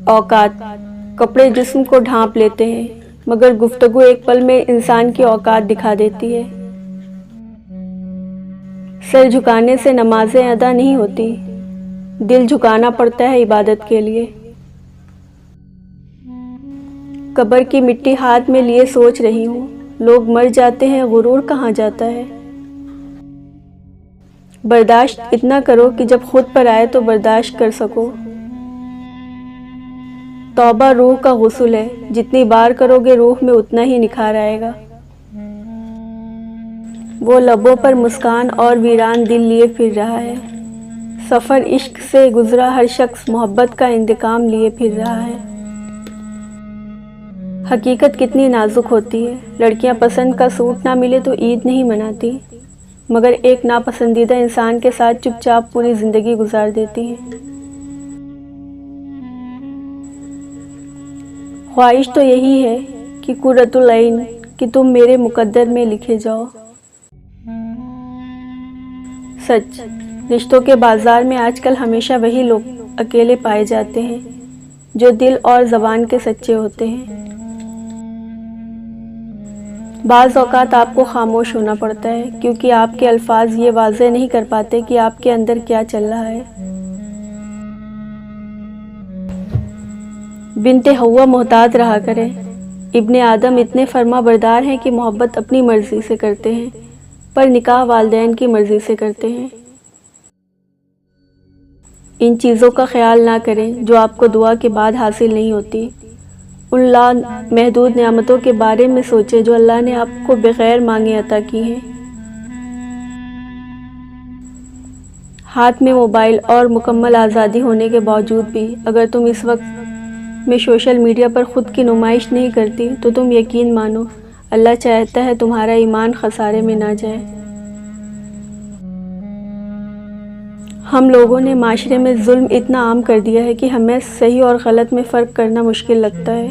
اوقات کپڑے جسم کو ڈھانپ لیتے ہیں، مگر گفتگو ایک پل میں انسان کی اوقات دکھا دیتی ہے۔ سر جھکانے سے نمازیں ادا نہیں ہوتی، دل جھکانا پڑتا ہے عبادت کے لیے۔ قبر کی مٹی ہاتھ میں لیے سوچ رہی ہوں، لوگ مر جاتے ہیں، غرور کہاں جاتا ہے؟ برداشت اتنا کرو کہ جب خود پر آئے تو برداشت کر سکو۔ توبہ روح کا غسل ہے، جتنی بار کرو گے روح میں اتنا ہی نکھار آئے گا۔ وہ لبوں پر مسکان اور ویران دل لیے پھر رہا ہے۔ سفر عشق سے گزرا ہر شخص محبت کا انتقام لیے پھر رہا ہے۔ حقیقت کتنی نازک ہوتی ہے، لڑکیاں پسند کا سوٹ نہ ملے تو عید نہیں مناتی، مگر ایک ناپسندیدہ انسان کے ساتھ چپ چاپ پوری زندگی گزار دیتی ہیں۔ خواہش تو یہی ہے کہ قرۃ العین کہ تم میرے مقدر میں لکھے جاؤ۔ سچ، رشتوں کے بازار میں آج کل ہمیشہ وہی لوگ اکیلے پائے جاتے ہیں جو دل اور زبان کے سچے ہوتے ہیں۔ بعض اوقات آپ کو خاموش ہونا پڑتا ہے کیونکہ آپ کے الفاظ یہ واضح نہیں کر پاتے کہ آپ کے اندر کیا چل رہا ہے۔ بنت حوا محتاط رہا کریں، ابن آدم اتنے فرما بردار ہیں کہ محبت اپنی مرضی سے کرتے ہیں، پر نکاح والدین کی مرضی سے کرتے ہیں۔ ان چیزوں کا خیال نہ کریں جو آپ کو دعا کے بعد حاصل نہیں ہوتی۔ ان محدود نعمتوں کے بارے میں سوچیں جو اللہ نے آپ کو بغیر مانگے عطا کی ہیں۔ ہاتھ میں موبائل اور مکمل آزادی ہونے کے باوجود بھی اگر تم اس وقت میں سوشل میڈیا پر خود کی نمائش نہیں کرتی تو تم یقین مانو اللہ چاہتا ہے تمہارا ایمان خسارے میں نہ جائے۔ ہم لوگوں نے معاشرے میں ظلم اتنا عام کر دیا ہے کہ ہمیں صحیح اور غلط میں فرق کرنا مشکل لگتا ہے۔